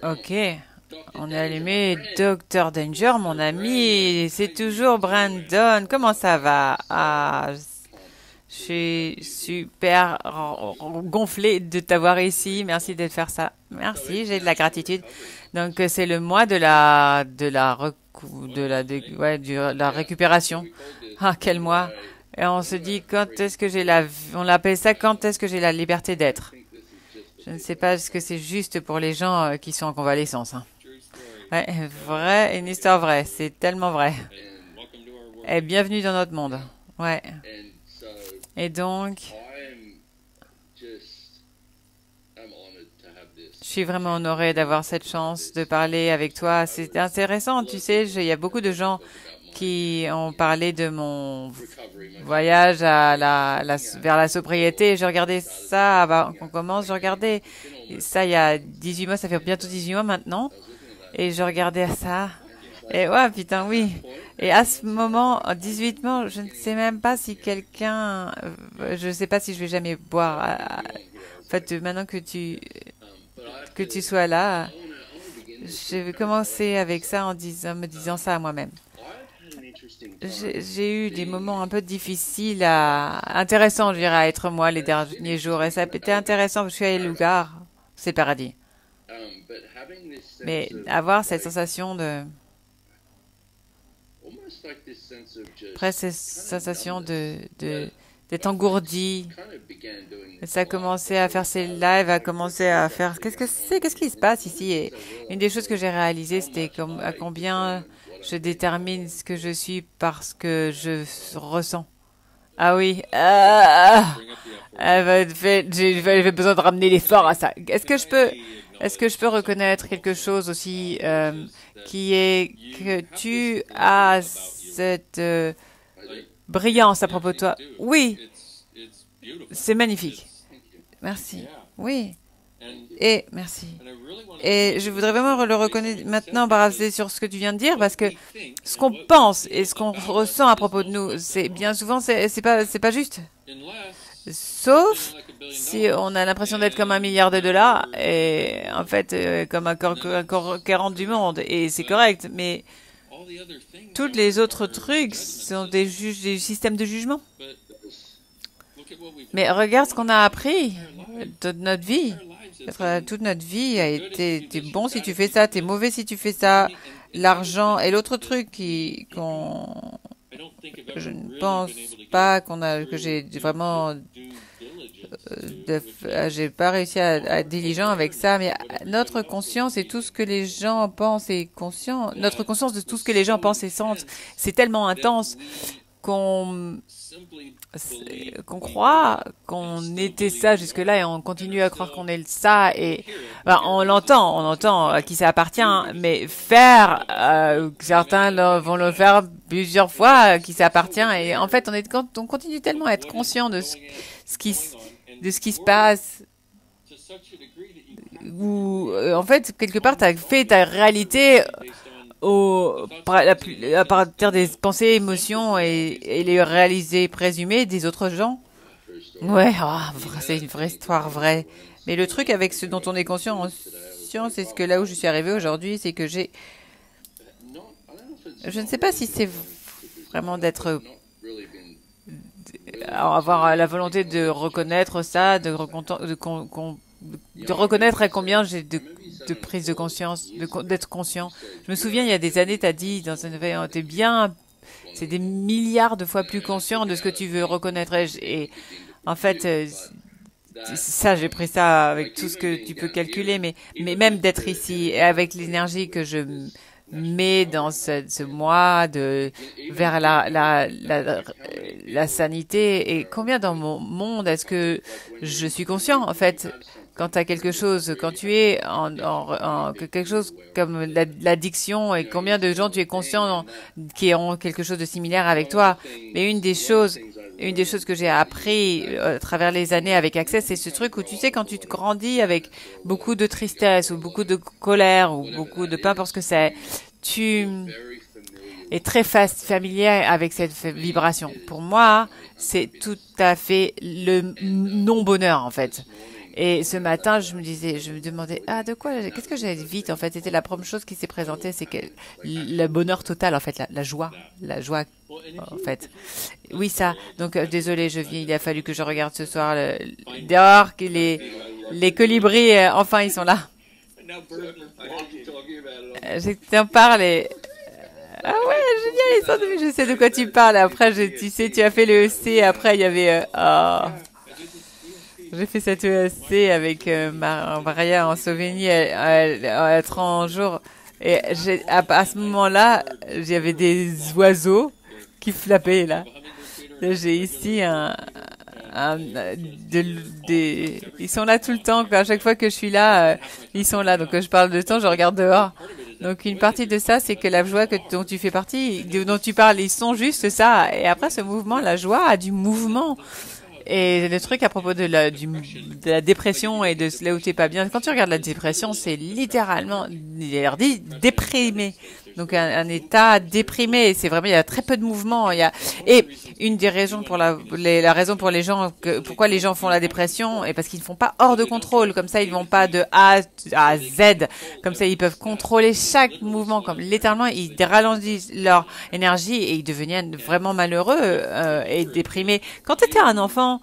Ok, on est allumé. Dr. Danger, mon ami, c'est toujours Brandon. Comment ça va? Ah, je suis super gonflé de t'avoir ici. Merci de faire ça. Merci, j'ai de la gratitude. Donc c'est le mois de la récupération. Ah, quel mois! Et on se dit quand est-ce que on l'appelle ça quand est-ce que j'ai la liberté d'être. Je ne sais pas ce que c'est juste pour les gens qui sont en convalescence, hein. Ouais, vrai, une histoire vraie, c'est tellement vrai. Et bienvenue dans notre monde. Ouais. Et donc, je suis vraiment honorée d'avoir cette chance de parler avec toi. C'est intéressant, tu sais, il y a beaucoup de gens qui ont parlé de mon voyage vers la sobriété. Je regardais ça avant qu'on commence. Je regardais ça il y a 18 mois. Ça fait bientôt 18 mois maintenant. Et je regardais ça. Et ouais, putain, oui. Et à ce moment, en 18 mois, je ne sais même pas si quelqu'un... je ne sais pas si je vais jamais boire. En fait, maintenant que tu sois là, je vais commencer avec ça me disant ça à moi-même. J'ai eu des moments un peu difficiles intéressants, je dirais, à être moi les derniers jours. Et ça a été intéressant parce que je suis allée à Lugar, c'est paradis. Mais avoir cette sensation presque cette sensation d'être engourdi. Et ça a commencé à faire ses lives, a commencé à faire, qu'est-ce qui se passe ici? Et une des choses que j'ai réalisées, c'était à combien je détermine ce que je suis parce que je ressens. Ah oui. J'ai besoin de ramener l'effort à ça. Est-ce que je peux reconnaître quelque chose aussi qui est que tu as cette brillance à propos de toi? Oui, c'est magnifique. Merci. Oui. Et merci. Et je voudrais vraiment le reconnaître maintenant, basé sur ce que tu viens de dire, parce que ce qu'on pense et ce qu'on ressent à propos de nous, c'est bien souvent, c'est pas juste. Sauf si on a l'impression d'être comme 1 milliard de dollars et en fait comme un conquérant du monde, et c'est correct, mais tous les autres trucs sont des systèmes de jugement. Mais regarde ce qu'on a appris de notre vie. Toute notre vie a été, t'es bon si tu fais ça, t'es mauvais si tu fais ça. L'argent et l'autre truc je ne pense pas que j'ai vraiment, j'ai pas réussi à être diligent avec ça, mais notre conscience et tout ce que les gens pensent et conscient, notre conscience de tout ce que les gens pensent et sentent, c'est tellement intense qu'on croit qu'on était ça jusque-là et on continue à croire qu'on est ça, et on entend à qui ça appartient, mais certains vont le faire plusieurs fois à qui ça appartient, et en fait on continue tellement à être conscient de ce qui se passe, où en fait quelque part tu as fait ta réalité à partir des pensées, émotions et les réalisés présumés des autres gens. Ouais, c'est une vraie histoire vraie. Mais le truc avec ce dont on est conscient en science, c'est ce que là où je suis arrivé aujourd'hui, c'est que je ne sais pas si c'est vraiment avoir la volonté de reconnaître ça, de reconnaître à combien j'ai de prise de conscience, d'être conscient. Je me souviens, il y a des années, tu as dit dans une veille, t'es bien, c'est des milliards de fois plus conscient de ce que tu veux reconnaître. Et en fait, ça, j'ai pris ça avec tout ce que tu peux calculer, mais même d'être ici, et avec l'énergie que je mets dans ce mois vers la sanité, et combien dans mon monde est-ce que je suis conscient, en fait, quand tu as quelque chose, quand tu es quelque chose comme l'addiction, et combien de gens tu es conscient qui ont quelque chose de similaire avec toi. Mais une des choses que j'ai appris à travers les années avec Access, c'est ce truc où tu sais, quand tu te grandis avec beaucoup de tristesse ou beaucoup de colère ou beaucoup de peu importe ce que c'est, tu es très familier avec cette vibration. Pour moi, c'est tout à fait le non-bonheur, en fait. Et ce matin, je me demandais, ah, de quoi, qu'est-ce que j'allais vite, en fait. C'était la première chose qui s'est présentée, c'est que le bonheur total, en fait, la joie, en fait. Oui, ça. Donc, désolé, je viens, il a fallu que je regarde ce soir dehors, que les colibris, enfin, ils sont là. Je t'en parle et... Ah ouais, génial, les sandwichs, je sais de quoi tu parles. Après, tu sais, tu as fait le EC, après, il y avait... J'ai fait cette ESC avec Maria en Slovénie à 30 jours. Et à ce moment-là, j'avais des oiseaux qui flappaient là. J'ai ici ils sont là tout le temps. À chaque fois que je suis là, ils sont là. Donc quand je parle de temps, je regarde dehors. Donc une partie de ça, c'est que la joie dont tu fais partie, dont tu parles, ils sont juste ça. Et après ce mouvement, la joie a du mouvement. Et le truc à propos de la dépression et de là où t'es pas bien, quand tu regardes la dépression, c'est littéralement, il a l'air dit, déprimé. Donc un état déprimé, c'est vraiment, il y a très peu de mouvement. Et une des raisons pour la raison pour les gens, pourquoi les gens font la dépression, est parce qu'ils ne font pas hors de contrôle. Comme ça, ils vont pas de A à Z. Comme ça, ils peuvent contrôler chaque mouvement. Comme littéralement, ils ralentissent leur énergie et ils deviennent vraiment malheureux et déprimés. Quand tu étais un enfant,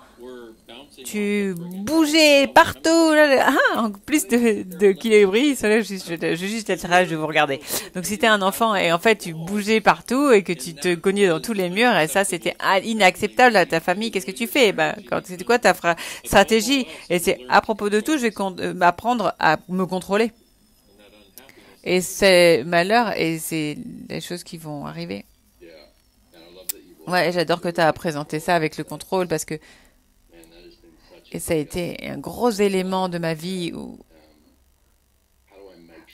tu bougeais partout. En plus de Kilébris, je vais juste être là, je vais vous regarder. Donc, si t'es un enfant et en fait, tu bougeais partout et que tu te cognais dans tous les murs et ça, c'était inacceptable à ta famille. Qu'est-ce que tu fais? C'est quoi ta stratégie? Et c'est à propos de tout, je vais m'apprendre à me contrôler. Et c'est malheur et c'est des choses qui vont arriver. Ouais, j'adore que tu as présenté ça avec le contrôle parce que et ça a été un gros élément de ma vie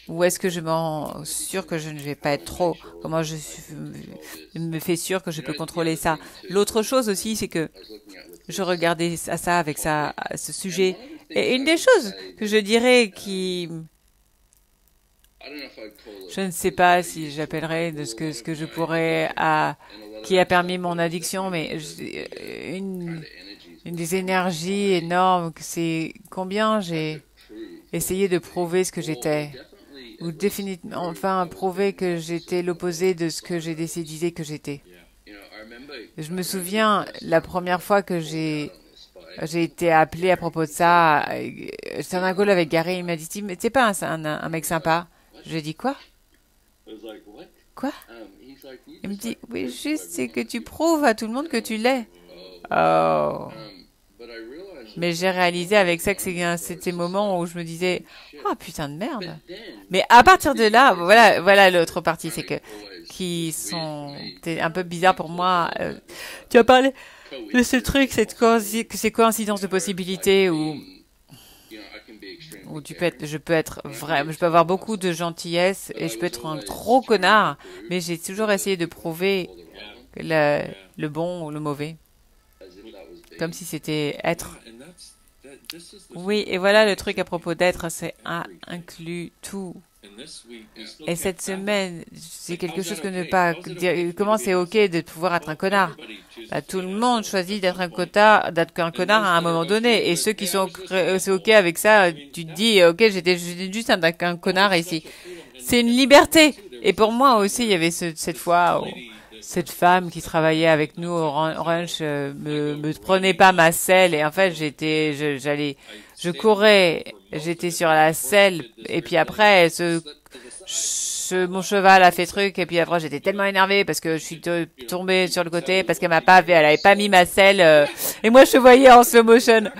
où est-ce que je m'en sûr que je ne vais pas être trop? Comment je me fais sûr que je peux contrôler ça? L'autre chose aussi, c'est que je regardais ça avec à ce sujet. Et une des choses que je dirais je ne sais pas si j'appellerais de ce que je pourrais qui a permis mon addiction, mais une des énergies énormes, c'est combien j'ai essayé de prouver ce que j'étais. Ou définitivement, enfin, prouver que j'étais l'opposé de ce que j'ai décidé que j'étais. Je me souviens, la première fois que j'ai été appelé à propos de ça, c'était un call avec Gary, il m'a dit, mais t'es pas un mec sympa? Je lui ai dit, quoi? Quoi? Il me dit, oui, juste, c'est que tu prouves à tout le monde que tu l'es. Oh. Mais j'ai réalisé avec ça que c'était ces moments où je me disais, oh putain de merde. Mais à partir de là, voilà l'autre partie, c'est que c'était un peu bizarre pour moi. Tu as parlé de ce truc, ces coïncidences de possibilités où je peux avoir beaucoup de gentillesse et je peux être un gros connard, mais j'ai toujours essayé de prouver le bon ou le mauvais. Comme si c'était être. Oui, et voilà le truc à propos d'être, c'est inclut tout. Et cette semaine, c'est quelque chose que ne pas dire. Comment c'est ok de pouvoir être un connard? Tout le monde choisit d'être un connard à un moment donné. Et ceux qui sont c'est ok avec ça, tu te dis ok, j'étais juste un connard ici. C'est une liberté. Et pour moi aussi, il y avait cette fois. Cette femme qui travaillait avec nous au ranch me prenait pas ma selle et en fait je courais, j'étais sur la selle et puis après mon cheval a fait truc et puis après j'étais tellement énervée parce que je suis tombée sur le côté parce qu'elle elle avait pas mis ma selle et moi je te voyais en slow motion.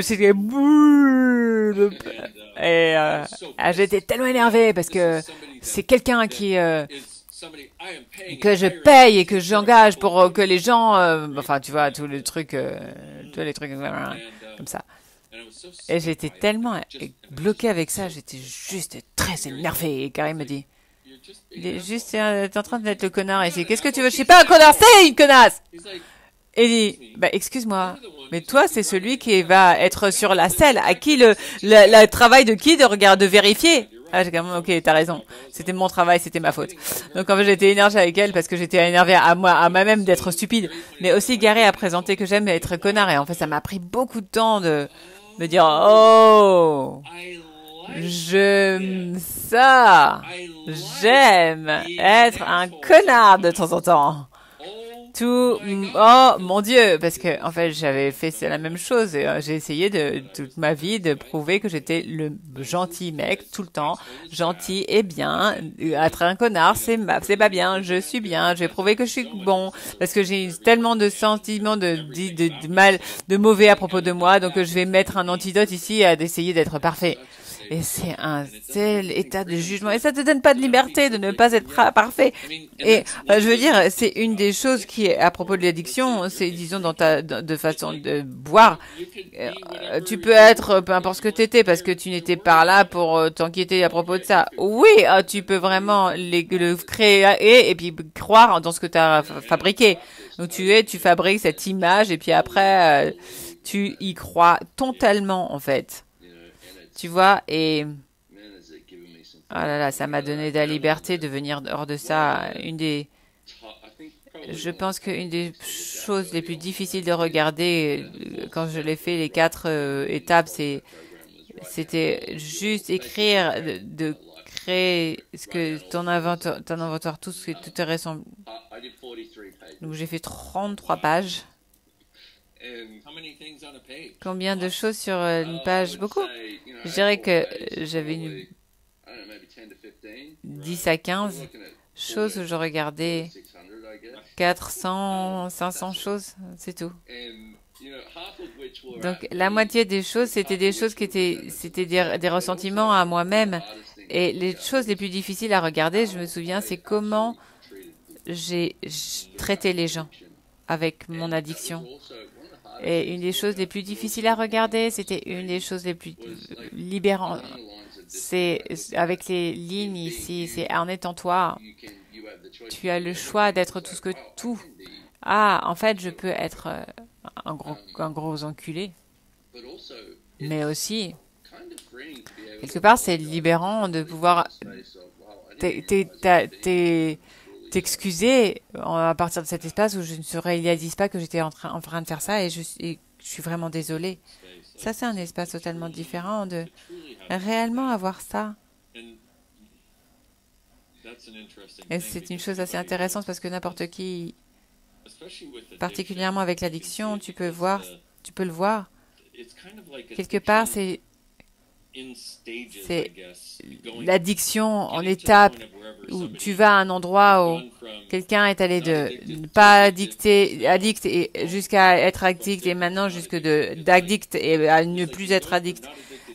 C'était et j'étais tellement énervée parce que c'est quelqu'un que je paye et que j'engage pour que les gens, enfin tu vois tous les trucs comme ça. Et j'étais tellement bloquée avec ça, j'étais juste très énervée. Et Karim me dit, il est juste, t'es en train d'être le connard ici. Qu'est-ce que tu veux? Je suis pas un connard, c'est une connasse. Et il dit, excuse-moi, mais toi c'est celui qui va être sur la selle. À qui le travail de qui de vérifier? Ah, j'ai quand même, ok, t'as raison. C'était mon travail, c'était ma faute. Donc, en fait, j'étais énervée avec elle parce que j'étais énervée à moi-même d'être stupide. Mais aussi, Gary a présenté que j'aime être connard. Et en fait, ça m'a pris beaucoup de temps me dire, oh, j'aime ça, j'aime être un connard de temps en temps. Tout, oh mon Dieu, parce que en fait j'avais fait la même chose. J'ai essayé de toute ma vie de prouver que j'étais le gentil mec tout le temps, gentil et bien. Être un connard, c'est pas bien. Je suis bien. J'ai prouvé que je suis bon parce que j'ai tellement de sentiments de mal, de mauvais à propos de moi. Donc je vais mettre un antidote ici à d'essayer d'être parfait. Et c'est un tel état de jugement. Et ça te donne pas de liberté de ne pas être parfait. Et je veux dire, c'est une des choses qui est à propos de l'addiction, c'est disons dans de façon de boire. Tu peux être peu importe ce que t'étais parce que tu n'étais pas là pour t'inquiéter à propos de ça. Oui, tu peux vraiment le créer et puis croire dans ce que tu as fabriqué. Donc tu fabriques cette image et puis après tu y crois totalement en fait. Tu vois, et ah là là, ça m'a donné de la liberté de venir hors de ça. Je pense qu'une des choses les plus difficiles de regarder quand je l'ai fait, les 4 étapes, c'était juste écrire, de créer ce que ton inventoire, tout est ressemble. Donc j'ai fait 33 pages. Combien de choses sur une page? Beaucoup. Je dirais que j'avais 10 à 15 choses où je regardais 400, 500 choses, c'est tout. Donc la moitié des choses, c'était des choses c'était des ressentiments à moi-même. Et les choses les plus difficiles à regarder, je me souviens, c'est comment j'ai traité les gens avec mon addiction. Et une des choses les plus difficiles à regarder, c'était une des choses les plus libérantes. C'est avec les lignes ici, c'est en étant toi, tu as le choix d'être tout ce que tout. Ah, en fait, je peux être un gros enculé, mais aussi, quelque part, c'est libérant de pouvoir t'excuser à partir de cet espace où je ne se réalise pas que j'étais en train de faire ça et je suis vraiment désolée. Ça, c'est un espace totalement différent de réellement avoir ça. Et c'est une chose assez intéressante parce que n'importe qui, particulièrement avec l'addiction, tu peux le voir. Quelque part, c'est l'addiction en étape où tu vas à un endroit où quelqu'un est allé de ne pas addict et jusqu'à être addict et maintenant jusque d'addict et à ne plus être addict.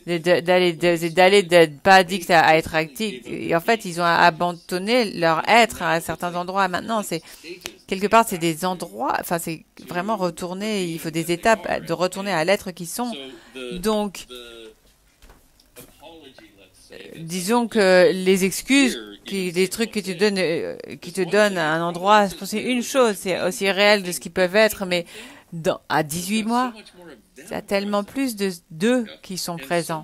D'aller de pas addict à être addict. Et en fait, ils ont abandonné leur être à certains endroits. Maintenant, quelque part, c'est des endroits, enfin, c'est vraiment retourner, il faut des étapes de retourner à l'être qui sont. Donc, disons que les excuses, les trucs qui te donnent à un endroit, c'est une chose, c'est aussi réel de ce qu'ils peuvent être, mais à 18 mois, il y a tellement plus d'eux qui sont présents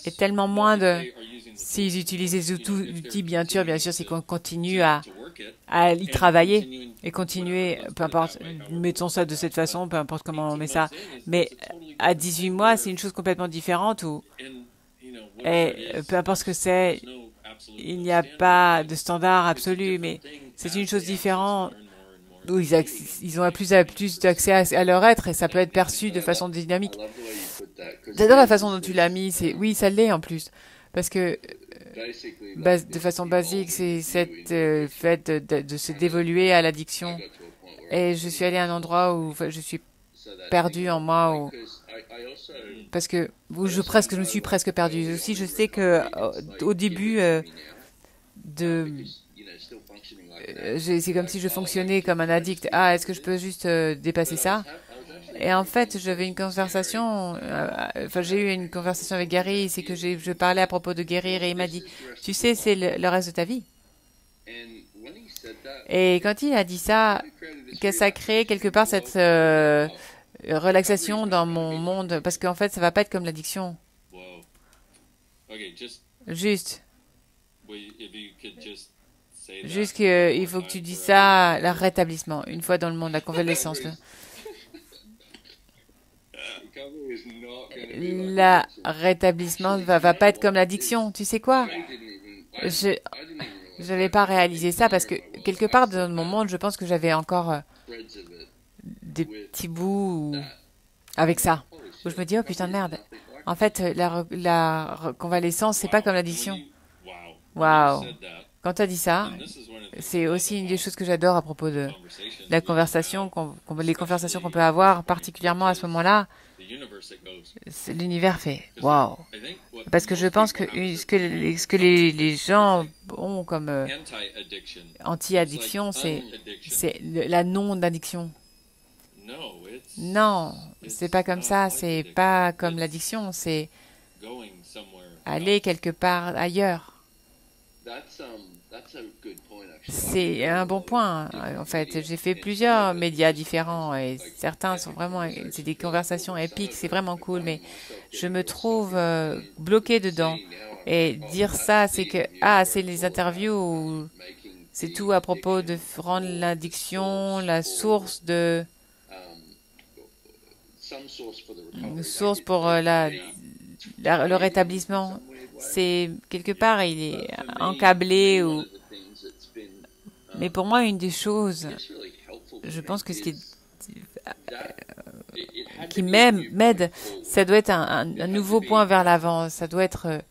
et tellement moins s'ils utilisent les outils, bien sûr, c'est qu'on continue à y travailler et continuer, peu importe, mettons ça de cette façon, peu importe comment on met ça, mais à 18 mois, c'est une chose complètement différente et peu importe ce que c'est, il n'y a pas de standard absolu, mais c'est une chose différente où ils ont plus d'accès à leur être et ça peut être perçu de façon dynamique. J'adore la façon dont tu l'as mis. Oui, ça l'est en plus. Parce que de façon basique, c'est cette fait de se dévoluer à l'addiction. Et je suis allée à un endroit où je suis perdue en moi, parce que je me suis presque perdue. Aussi, je sais que au début c'est comme si je fonctionnais comme un addict. Ah, est-ce que je peux juste dépasser ça? Et en fait, j'avais une conversation, j'ai eu une conversation avec Gary, c'est que je parlais à propos de guérir et il m'a dit, tu sais, c'est le reste de ta vie. Et quand il a dit ça, que ça crée quelque part cette relaxation dans mon monde, parce qu'en fait, ça va pas être comme l'addiction. Juste qu'il faut que tu dises ça, le rétablissement, une fois dans le monde, la convalescence. Le rétablissement va pas être comme l'addiction. Tu sais quoi? Je n'avais pas réalisé ça parce que quelque part dans mon monde, je pense que j'avais encore des petits bouts avec ça. Où je me dis, oh putain de merde. En fait, la convalescence, c'est pas comme l'addiction. Waouh. Quand tu as dit ça, c'est aussi une des choses que j'adore à propos de la conversation, les conversations qu'on peut avoir, particulièrement à ce moment-là. L'univers fait waouh. Parce que je pense que ce que les gens ont comme anti-addiction, c'est la non-addiction. Non, c'est pas comme ça, c'est pas comme l'addiction, c'est aller quelque part ailleurs. C'est un bon point. En fait, j'ai fait plusieurs médias différents et certains sont vraiment, c'est des conversations épiques, c'est vraiment cool, mais je me trouve bloqué dedans. Et dire ça, c'est que, c'est les interviews où c'est tout à propos de rendre l'addiction la source de, une source pour le rétablissement. C'est quelque part, il est encablé ou. Mais pour moi, une des choses, je pense que ce qui m'aide, ça doit être un nouveau point vers l'avant. Ça doit être.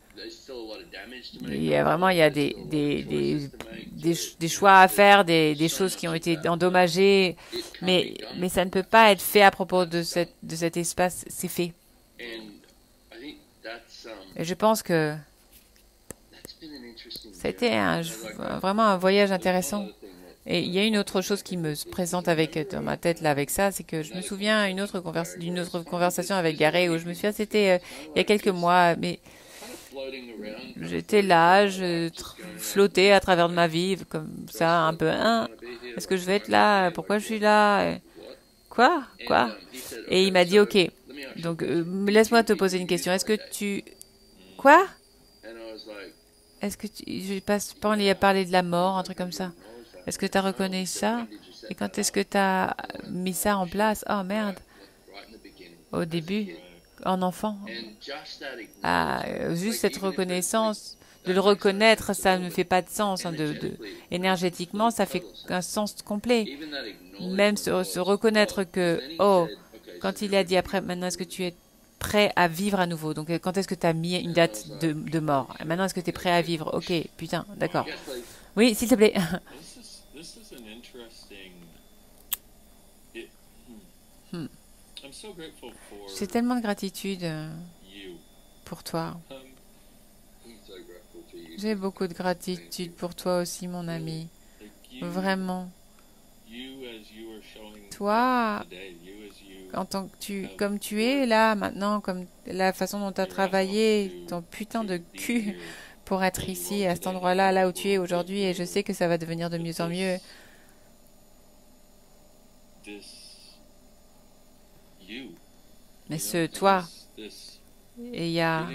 Il y a des choix à faire, des choses qui ont été endommagées, mais ça ne peut pas être fait à propos de cet espace. C'est fait. Et je pense que ça a été vraiment un voyage intéressant. Et il y a une autre chose qui me présente dans ma tête là avec ça, c'est que je me souviens d'une autre conversation avec Gary où je me souviens, c'était il y a quelques mois, mais j'étais là, je flottais à travers de ma vie comme ça, un peu. Est-ce que je vais être là? Pourquoi je suis là? Quoi? Et il m'a dit, ok. Donc laisse-moi te poser une question. Est-ce que tu quoi? Est-ce que je passe pas à parler de la mort, un truc comme ça? Est-ce que tu as reconnu ça? Et quand est-ce que tu as mis ça en place? Oh merde. Au début, en enfant. Juste cette reconnaissance, de le reconnaître, ça ne fait pas de sens. Énergétiquement, ça fait un sens complet. Même se reconnaître que, quand il a dit après, maintenant est-ce que tu es prêt à vivre à nouveau? Donc quand est-ce que tu as mis une date de mort? Et maintenant est-ce que tu es prêt à vivre? Ok, putain, d'accord. Oui, s'il te plaît. J'ai tellement de gratitude pour toi. J'ai beaucoup de gratitude pour toi aussi, mon ami. Vraiment. Toi, comme tu es là maintenant, comme la façon dont tu as travaillé, ton putain de cul pour être ici, à cet endroit-là, là où tu es aujourd'hui, et je sais que ça va devenir de mieux en mieux. Mais toi, et il y a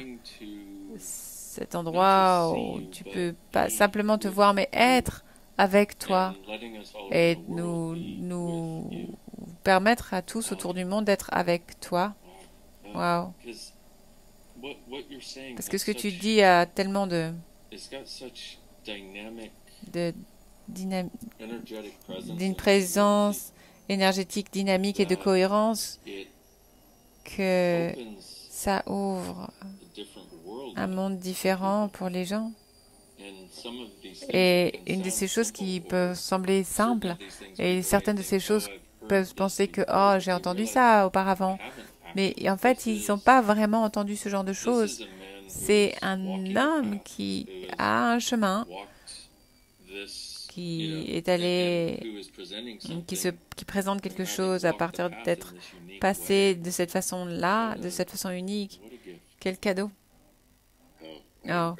cet endroit où tu peux pas simplement te voir, mais être avec toi et nous permettre à tous autour du monde d'être avec toi. Wow. Parce que ce que tu dis a tellement d'une présence énergétique, dynamique et de cohérence que ça ouvre un monde différent pour les gens. Et une de ces choses qui peuvent sembler simples, et certaines de ces choses peuvent penser que « Oh, j'ai entendu ça auparavant ». Mais en fait, ils n'ont pas vraiment entendu ce genre de choses. C'est un homme qui a un chemin, qui est allé, qui présente quelque chose à partir d'être passé de cette façon-là, de cette façon unique. Quel cadeau. Oh,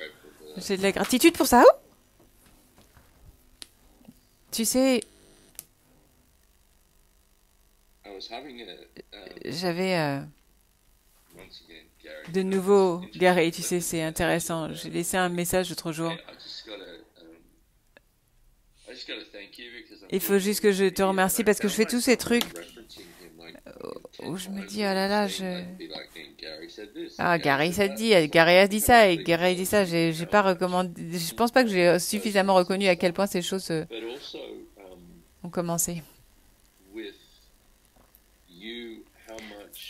j'ai de la gratitude pour ça. Oh, tu sais, j'avais de nouveau, Gary, tu sais, c'est intéressant. J'ai laissé un message l'autre jour. Il faut juste que je te remercie parce que je fais tous ces trucs où je me dis, oh là là, ah, Gary a dit ça, et Gary a dit ça, j'ai pas recommandé, je pense pas que j'ai suffisamment reconnu à quel point ces choses ont commencé.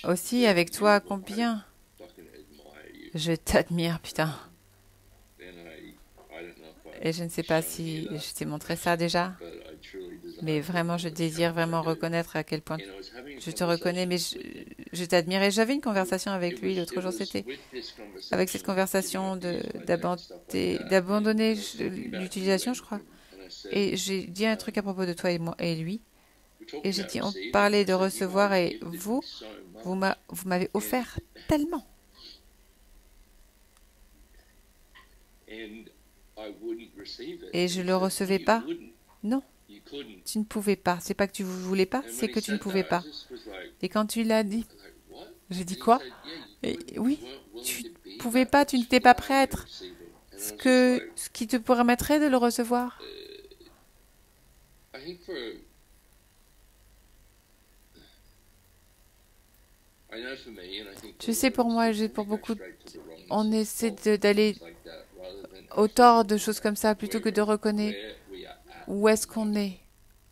Aussi, avec toi, combien je t'admire, putain. Et je ne sais pas si je t'ai montré ça déjà, mais vraiment, je désire vraiment reconnaître à quel point je te reconnais, mais je t'admire. Et j'avais une conversation avec lui l'autre jour, c'était avec cette conversation d'abandonner l'utilisation, je crois. Et j'ai dit un truc à propos de toi et moi et lui. Et j'ai dit, on parlait de recevoir et vous m'avez offert tellement. Et je ne le recevais pas. Non, tu ne pouvais pas. C'est pas que tu ne voulais pas, c'est que tu ne pouvais pas. Et quand tu l'as dit, j'ai dit quoi? Et oui, tu ne pouvais pas, tu n'étais pas prêt à être ce qui te permettrait de le recevoir. Je sais pour moi, pour beaucoup, on essaie d'aller au tort de choses comme ça plutôt que de reconnaître où est-ce qu'on est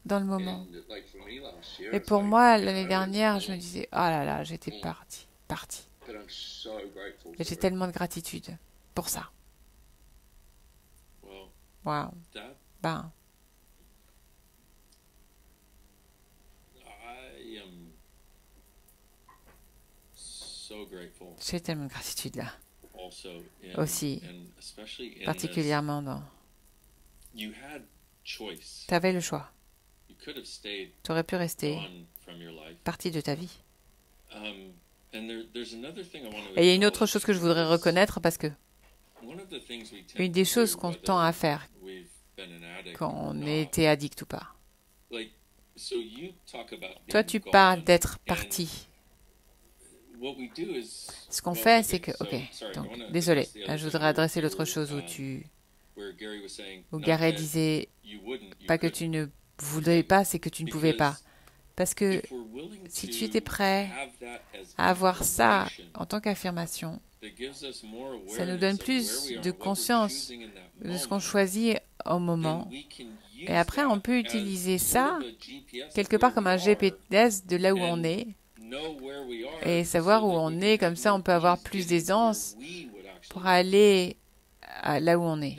dans le moment. Et pour moi, l'année dernière, je me disais, oh là là, j'étais partie. Et j'ai tellement de gratitude pour ça. Wow. Ben. J'ai tellement de gratitude là. Aussi, particulièrement dans... Tu avais le choix. Tu aurais pu rester partie de ta vie. Et il y a une autre chose que je voudrais reconnaître parce que une des choses qu'on tend à faire quand on était addict ou pas. Toi, tu parles d'être parti. Ce qu'on fait, c'est que... Ok, donc, désolé, je voudrais adresser l'autre chose où Gary disait pas que tu ne voulais pas, c'est que tu ne pouvais pas. Parce que si tu étais prêt à avoir ça en tant qu'affirmation, ça nous donne plus de conscience de ce qu'on choisit au moment. Et après, on peut utiliser ça quelque part comme un GPS de là où on est. Et savoir où on est, comme ça, on peut avoir plus d'aisance pour aller là où on est.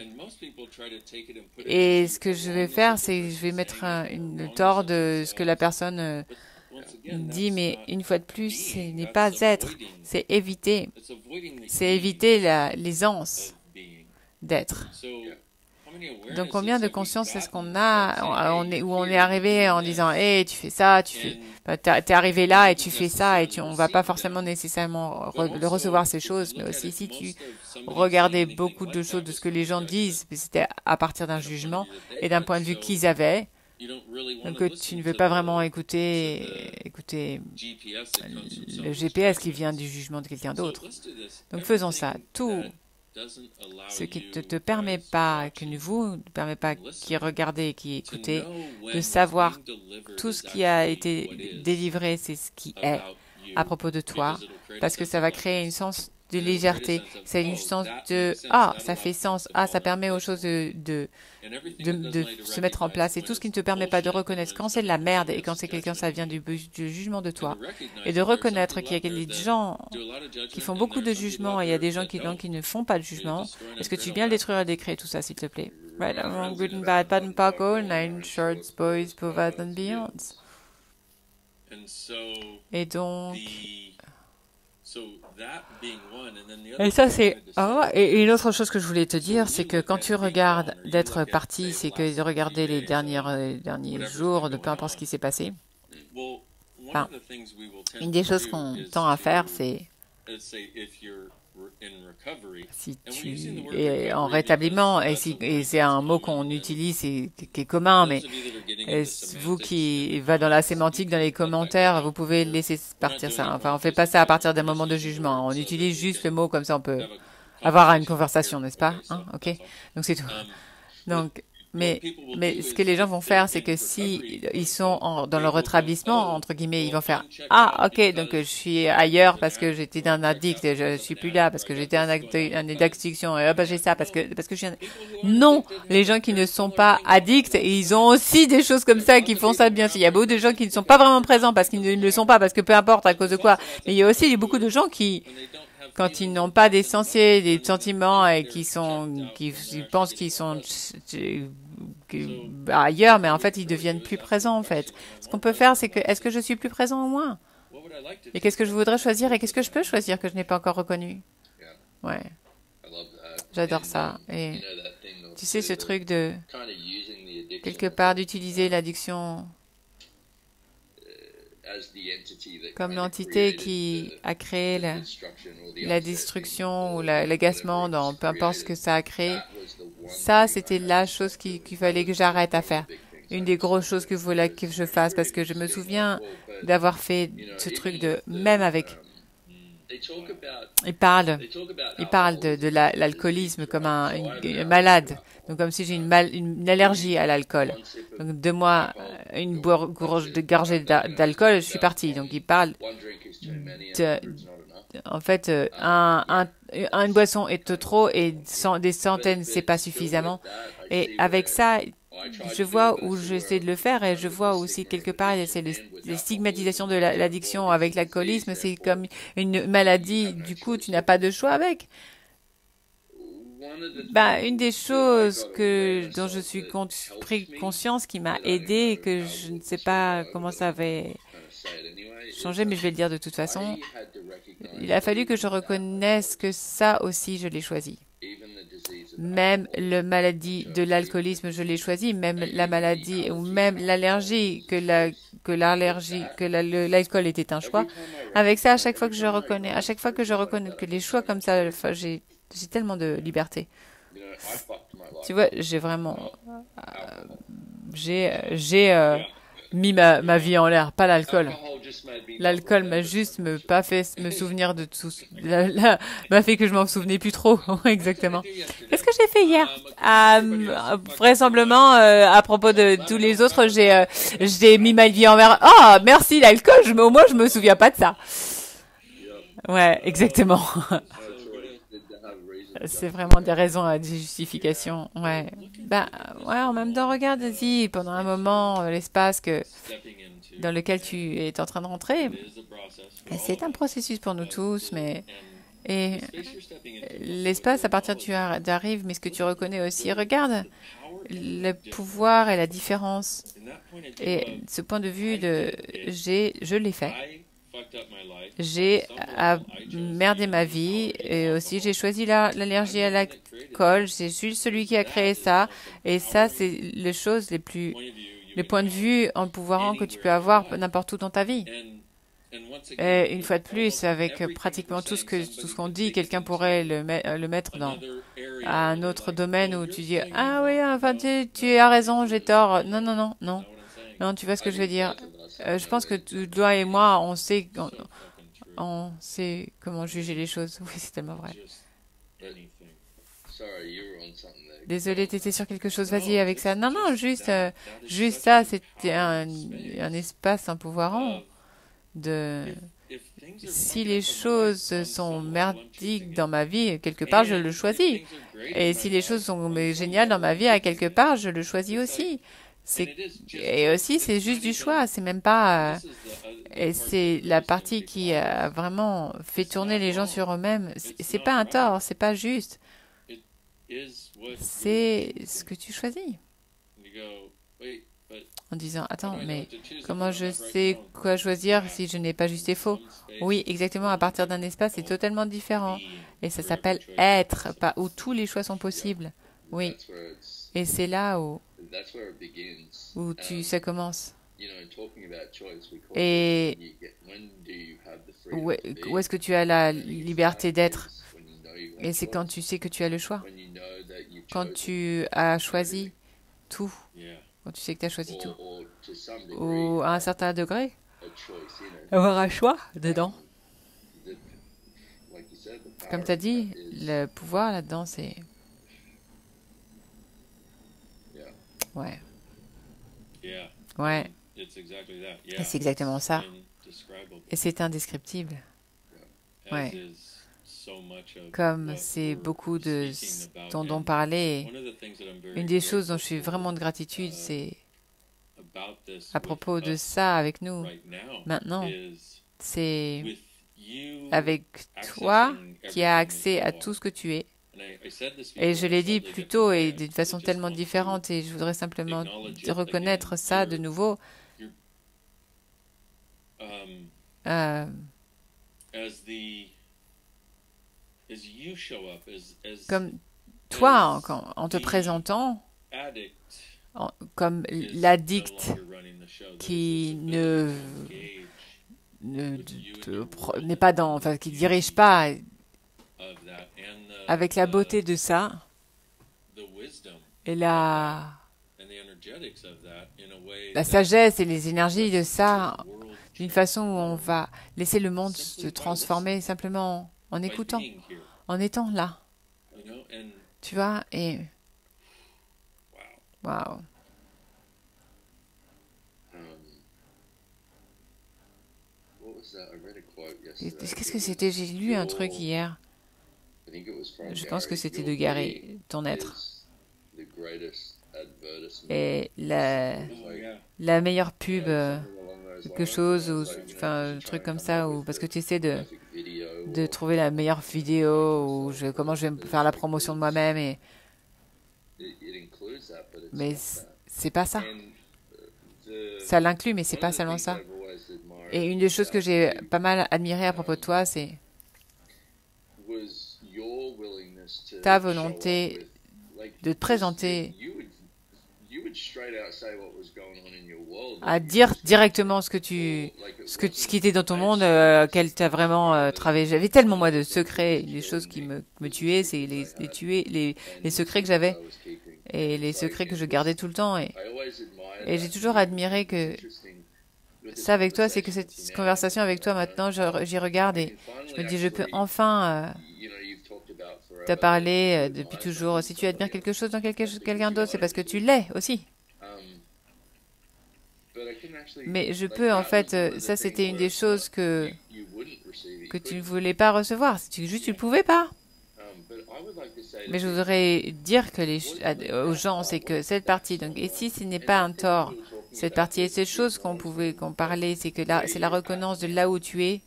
Et ce que je vais faire, c'est que je vais mettre une tort de ce que la personne dit, mais une fois de plus, ce n'est pas être, c'est éviter. C'est éviter l'aisance d'être. Donc, combien de conscience est-ce qu'on a où on est arrivé en disant « Hey, tu fais ça, t'es arrivé là et tu fais ça » et on va pas forcément nécessairement recevoir ces choses, mais aussi si tu regardais beaucoup de choses de ce que les gens disent, c'était à partir d'un jugement et d'un point de vue qu'ils avaient, donc tu ne veux pas vraiment écouter le GPS qui vient du jugement de quelqu'un d'autre. Donc, faisons ça. Tout ce qui ne te permet pas, qui regardez, qui écoutez, de savoir tout ce qui a été délivré, c'est ce qui est à propos de toi, parce que ça va créer une sens de légèreté. C'est une sens de « Ah, ça fait sens. Ah, ça permet aux choses de se mettre en place. » Et tout ce qui ne te permet pas de reconnaître quand c'est de la merde et quand c'est quelqu'un, ça vient du jugement de toi. Et de reconnaître qu'il y a des gens qui font beaucoup de jugements et il y a des gens qui ne font pas de jugement. Est-ce que tu viens le détruire et décrire tout ça, s'il te plaît? Right and wrong, good and bad, bad and bad, all, nine shorts, boys, both and beyonds. Et donc... Et ça, c'est... et une autre chose que je voulais te dire, c'est que quand tu regardes d'être parti, c'est que de regarder les derniers jours, de peu importe ce qui s'est passé. Enfin, une des choses qu'on tend à faire, c'est... Si tu es en rétablissement, et c'est un mot qu'on utilise et qui est commun, mais vous qui va dans la sémantique, dans les commentaires, vous pouvez laisser partir ça. Enfin, on fait pas ça à partir d'un moment de jugement. On utilise juste le mot, comme ça on peut avoir une conversation, n'est-ce pas? Hein? Ok. Donc c'est tout. Donc, mais ce que les gens vont faire, c'est que si ils sont dans le rétablissement, entre guillemets, ils vont faire ah ok donc je suis ailleurs parce que j'étais un addict, je suis plus là parce que j'étais un addiction et bah j'ai ça parce que je suis non, les gens qui ne sont pas addicts, ils ont aussi des choses comme ça qui font ça bien. Il y a beaucoup de gens qui ne sont pas vraiment présents parce qu'ils ne le sont pas parce que peu importe à cause de quoi, mais il y a aussi beaucoup de gens qui quand ils n'ont pas des sentiments et qui pensent qu'ils sont ailleurs, mais en fait, ils deviennent plus présents, en fait. Ce qu'on peut faire, c'est que, est-ce que je suis plus présent au moins? Et qu'est-ce que je voudrais choisir et qu'est-ce que je peux choisir que je n'ai pas encore reconnu? Ouais, j'adore ça. Et tu sais, ce truc de, quelque part, d'utiliser l'addiction comme l'entité qui a créé la destruction ou l'agacement dans peu importe ce que ça a créé. Ça, c'était la chose qu'il fallait que j'arrête à faire. Une des grosses choses que voulait que je fasse parce que je me souviens d'avoir fait ce truc de même avec. Ils parlent de l'alcoolisme comme une malade. Donc comme si j'ai une allergie à l'alcool. Donc 2 mois, une gorgée d'alcool, je suis partie. Donc ils parlent de, en fait, une boisson est trop et des centaines, c'est pas suffisamment. Et avec ça, je vois où j'essaie de le faire et je vois aussi quelque part, c'est les stigmatisations de l'addiction avec l'alcoolisme, c'est comme une maladie, du coup, tu n'as pas de choix avec. Ben, une des choses dont je suis pris conscience qui m'a aidé et que je ne sais pas comment ça avait changé, mais je vais le dire de toute façon, il a fallu que je reconnaisse que ça aussi, je l'ai choisi. Même la maladie de l'alcoolisme, je l'ai choisi. Même la maladie ou même l'allergie, l'alcool était un choix. Avec ça, à chaque fois que je reconnais que les choix comme ça, enfin, j'ai tellement de liberté. Tu vois, j'ai vraiment, j'ai mis ma vie en l'air, pas l'alcool. L'alcool m'a juste pas fait me souvenir de tout, m'a fait que je m'en souvenais plus trop, exactement. Qu'est-ce que j'ai fait hier? Vraisemblablement, à propos de tous les autres, j'ai mis ma vie en l'air. Ah, merci l'alcool, au moins je me souviens pas de ça. Ouais, exactement. C'est vraiment des raisons à des justifications. Ouais. Ben, ouais, en même temps, regarde, vas-y, pendant un moment, l'espace dans lequel tu es en train de rentrer, c'est un processus pour nous tous, et l'espace, à partir tu arrives, mais ce que tu reconnais aussi, regarde le pouvoir et la différence. Et ce point de vue je l'ai fait. J'ai merdé ma vie et aussi j'ai choisi l'allergie à l'alcool. Je suis celui qui a créé ça. Et ça, c'est les points de vue en pouvoir que tu peux avoir n'importe où dans ta vie. Et une fois de plus, avec pratiquement tout ce qu'on dit, quelqu'un pourrait le mettre à un autre domaine où tu dis ah oui, enfin tu as raison, j'ai tort. Non, non, non, non. Non, tu vois ce que je veux dire. Je pense que toi et moi, on sait comment juger les choses. Oui, c'est tellement vrai. Désolé, t'étais sur quelque chose. Vas-y avec ça. Non, non, juste ça. C'était un espace, un pouvoir si les choses sont merdiques dans ma vie, quelque part, je le choisis. Et si les choses sont géniales dans ma vie, à quelque part, je le choisis aussi. Et aussi, c'est juste du choix. C'est même pas. Et c'est la partie qui a vraiment fait tourner les gens sur eux-mêmes. C'est pas un tort, c'est pas juste. C'est ce que tu choisis. En disant, attends, mais comment je sais quoi choisir si je n'ai pas juste et faux? Oui, exactement, à partir d'un espace, c'est totalement différent. Et ça s'appelle être, où tous les choix sont possibles. Oui. Et c'est là où ça commence. Et où est-ce que tu as la liberté d'être? Et c'est quand tu sais que tu as le choix. Quand tu as choisi tout. Quand tu sais que tu as choisi tout. Ou à un certain degré. Avoir un choix dedans. Comme tu as dit, le pouvoir là-dedans, c'est... Ouais. Ouais. Et c'est exactement ça. Et c'est indescriptible. Ouais. Comme c'est beaucoup de ce dont on parlait, une des choses dont je suis vraiment de gratitude, c'est à propos de ça avec nous maintenant, c'est avec toi qui as accès à tout ce que tu es. Et je l'ai dit plus tôt et d'une façon tellement différente et je voudrais simplement reconnaître ça de nouveau. Comme toi, en te présentant comme l'addict qui n'est pas dans, enfin, qui dirige pas, avec la beauté de ça et la sagesse et les énergies de ça, d'une façon où on va laisser le monde se transformer simplement en écoutant, en étant là. Tu vois, et waouh. Qu'est-ce que c'était? J'ai lu un truc hier. Je pense que c'était de Gary, ton être. Et la meilleure pub, quelque chose, ou enfin, un truc comme ça, ou parce que tu essaies de trouver la meilleure vidéo, ou comment je vais faire la promotion de moi-même, mais c'est pas ça. Ça l'inclut, mais c'est pas seulement ça. Et une des choses que j'ai pas mal admiré à propos de toi, c'est ta volonté de te présenter, à dire directement ce qui était dans ton monde, qu'elle t'a vraiment travaillé. J'avais tellement moi de secrets, des choses qui me tuaient, c'est les secrets que j'avais et les secrets que je gardais tout le temps. Et j'ai toujours admiré que ça avec toi, c'est que cette conversation avec toi maintenant, j'y regarde et je me dis, je peux enfin te parler depuis toujours. Si tu admires quelque chose dans quelqu'un d'autre, c'est parce que tu l'es aussi. Mais je peux, en fait, ça c'était une des choses que tu ne voulais pas recevoir. Juste tu ne pouvais pas. Mais je voudrais dire que aux gens, c'est que cette partie, donc, et si ce n'est pas un tort, cette partie et cette chose qu'on parlait, c'est que là, c'est la reconnaissance de là où tu es.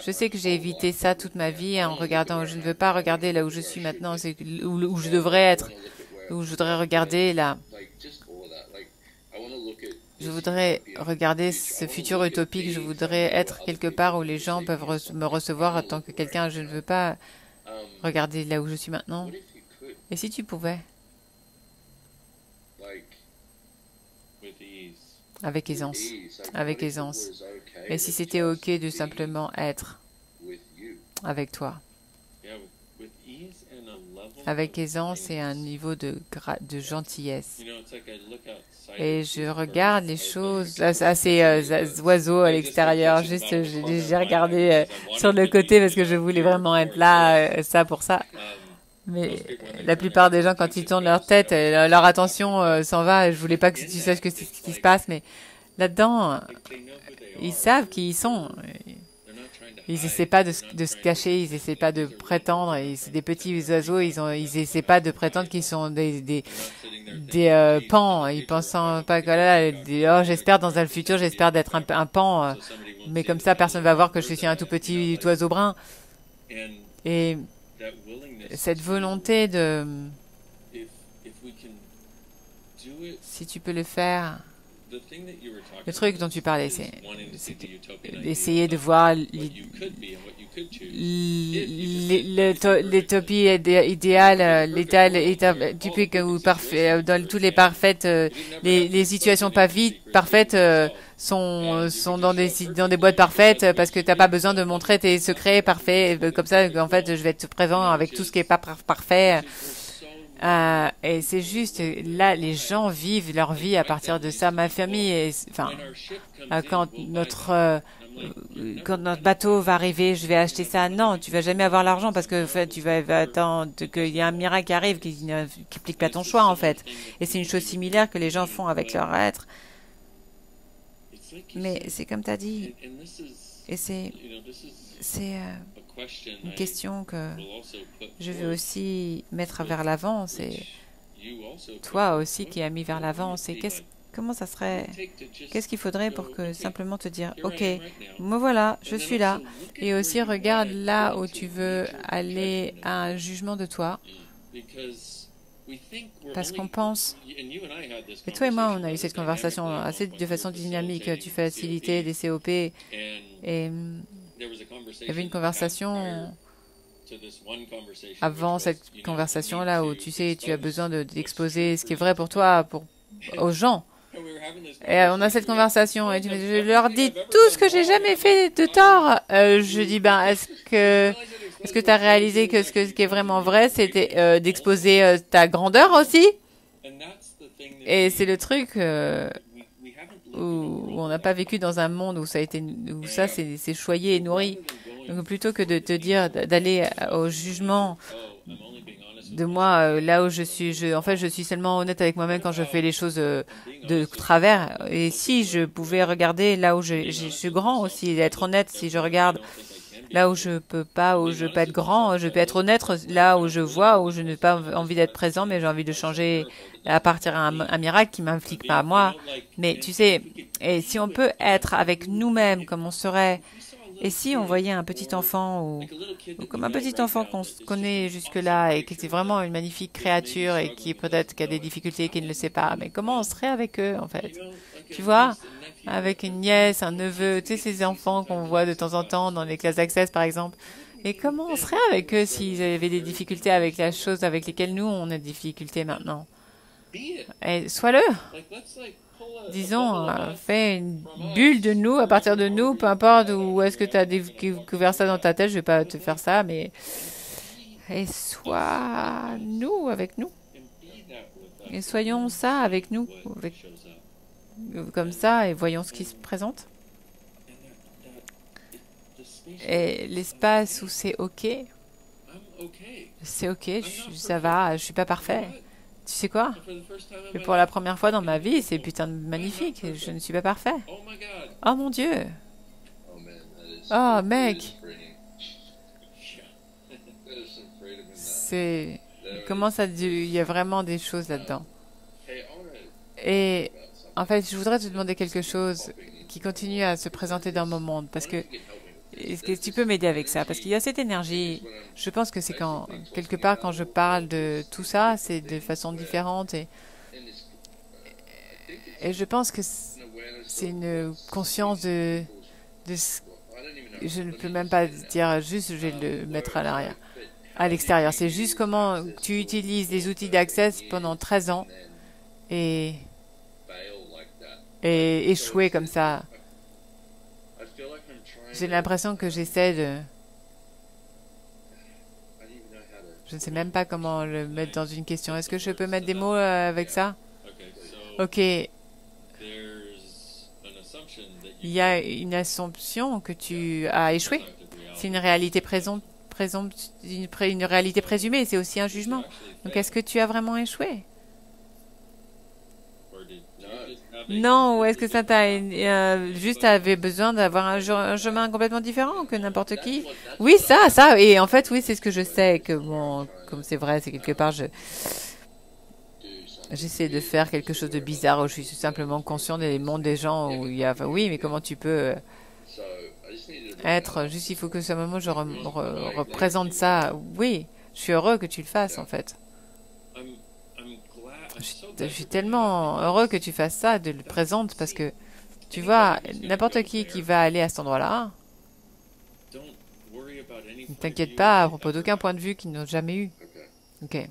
Je sais que j'ai évité ça toute ma vie en regardant. Je ne veux pas regarder là où je suis maintenant, c'est où je devrais être, où je voudrais regarder là. Je voudrais regarder ce futur utopique. Je voudrais être quelque part où les gens peuvent me recevoir en tant que quelqu'un. Je ne veux pas regarder là où je suis maintenant. Et si tu pouvais, avec aisance, avec aisance. Et si c'était ok de simplement être avec toi, avec aisance et un niveau de gentillesse. Et je regarde les choses, ces oiseaux à l'extérieur, juste j'ai regardé sur le côté parce que je voulais vraiment être là, ça pour ça. Mais la plupart des gens, quand ils tournent leur tête, leur attention s'en va. Je voulais pas que tu saches ce qui se passe, mais là-dedans, ils savent qui ils sont. Ils essaient pas de se cacher, ils essaient pas de prétendre. C'est des petits oiseaux, ils essaient pas de prétendre qu'ils sont des pans. Ils pensent pas que là, oh, j'espère dans le futur, j'espère d'être un pan. Mais comme ça, personne va voir que je suis un tout petit oiseau brun. Et cette volonté de, si tu peux le faire, le truc dont tu parlais, c'est d'essayer de voir l'utopie idéale, l'état typique ou parfait, dans tous les parfaites, les situations pas vides, parfaites, sont dans des boîtes parfaites parce que t'as pas besoin de montrer tes secrets parfaits. Comme ça, en fait, je vais être présent avec tout ce qui est pas parfait. Et c'est juste, là, les gens vivent leur vie à partir de ça. Ma famille, quand notre quand notre bateau va arriver, je vais acheter ça. Non, tu vas jamais avoir l'argent parce que en fait, tu vas attendre qu'il y ait un miracle qui arrive qui n'implique pas ton choix en fait. Et c'est une chose similaire que les gens font avec leur être. Mais c'est comme tu as dit. Et c'est une question que je veux aussi mettre vers l'avant. C'est toi aussi qui as mis vers l'avant. C'est comment ça serait, qu'est-ce qu'il faudrait pour que simplement te dire, ok, me voilà, je suis là. Et aussi regarde là où tu veux aller à un jugement de toi. Parce qu'on pense, et toi et moi, on a eu cette conversation assez de façon dynamique. Tu facilitais des COP et il y avait une conversation avant cette conversation-là où tu sais, tu as besoin d'exposer ce qui est vrai pour toi aux gens. Et on a cette conversation et je leur dis tout ce que j'ai jamais fait de tort. Je dis, ben, est-ce que tu as réalisé que ce qui est vraiment vrai, c'était d'exposer ta grandeur aussi? Et c'est le truc où on n'a pas vécu dans un monde où ça c'est choyé et nourri. Donc plutôt que de te dire d'aller au jugement de moi, là où je suis, en fait, je suis seulement honnête avec moi-même quand je fais les choses de travers. Et si je pouvais regarder là où je suis grand aussi, être honnête, si je regarde là où je peux pas être grand, je peux être honnête là où je vois, où je n'ai pas envie d'être présent, mais j'ai envie de changer à partir d'un miracle qui m'implique pas à moi. Mais tu sais, et si on peut être avec nous-mêmes comme on serait. Et si on voyait un petit enfant ou comme un petit enfant qu'on connaît jusque-là et qui est vraiment une magnifique créature et qui peut-être qui a des difficultés qui ne le sait pas, mais comment on serait avec eux en fait? Tu vois, avec une nièce, un neveu, tu sais ces enfants qu'on voit de temps en temps dans les classes d'accès par exemple. Et comment on serait avec eux s'ils avaient des difficultés avec la chose avec lesquelles nous on a des difficultés maintenant? Et sois-le. Disons, fais une bulle de nous, à partir de nous, peu importe où est-ce que tu as découvert ça dans ta tête, je vais pas te faire ça, mais et sois nous avec nous. Et soyons ça avec nous, comme ça, et voyons ce qui se présente. Et l'espace où c'est OK, ça va, je suis pas parfait. Tu sais quoi? Et pour la première fois dans ma vie, c'est putain de magnifique. Je ne suis pas parfait. Oh mon Dieu. Oh mec. C'est... Comment ça... Il y a vraiment des choses là-dedans. Et en fait, je voudrais te demander quelque chose qui continue à se présenter dans mon monde. Parce que est-ce que tu peux m'aider avec ça? Parce qu'il y a cette énergie. Je pense que c'est quand, quelque part, quand je parle de tout ça, c'est de façon différente. Et je pense que c'est une conscience je ne peux même pas dire juste, je vais le mettre à l'arrière, à l'extérieur. C'est juste comment tu utilises les outils d'accès pendant 13 ans et échouer comme ça. J'ai l'impression que j'essaie de... Je ne sais même pas comment le mettre dans une question. Est-ce que je peux mettre des mots avec ça? Ok. Il y a une assumption que tu as échoué. C'est une réalité une réalité présumée. C'est aussi un jugement. Donc, est-ce que tu as vraiment échoué? Non, ou est-ce que ça t'a juste avait besoin d'avoir un chemin complètement différent que n'importe qui? Oui, ça. Et en fait, oui, c'est ce que je sais que bon, comme c'est vrai, c'est quelque part, j'essaie de faire quelque chose de bizarre où je suis simplement conscient des mondes des gens où il y a, enfin, oui, mais comment tu peux être juste, il faut que ce moment je représente ça. Oui, je suis heureux que tu le fasses en fait. Je suis tellement heureux que tu fasses ça, de le présenter, parce que, tu vois, n'importe qui va aller à cet endroit-là, ne t'inquiète pas à propos d'aucun point de vue qu'ils n'ont jamais eu. Ok.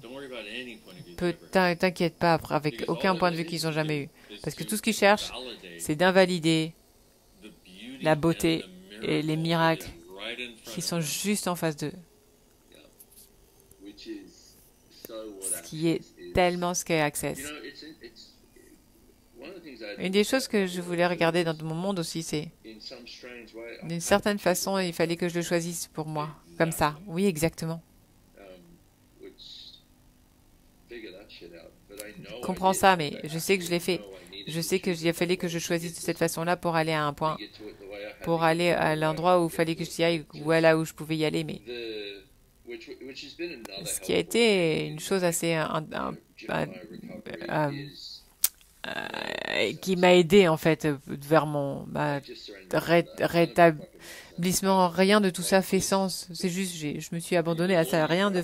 T'inquiète pas avec aucun point de vue qu'ils n'ont jamais eu. Parce que tout ce qu'ils cherchent, c'est d'invalider la beauté et les miracles qui sont juste en face d'eux. Ce qui est tellement ce qu'est Access. Une des choses que je voulais regarder dans mon monde aussi, c'est d'une certaine façon, il fallait que je le choisisse pour moi. Comme ça. Oui, exactement. Je comprends ça, mais je sais que je l'ai fait. Je sais qu'il a fallu que je choisisse de cette façon-là pour aller à un point, pour aller à l'endroit où il fallait que j'y aille, ou là où je pouvais y aller. Mais ce qui a été une chose assez qui m'a aidé en fait vers mon rétablissement. Rien de tout ça fait sens. C'est juste, je me suis abandonnée à ça. Rien de.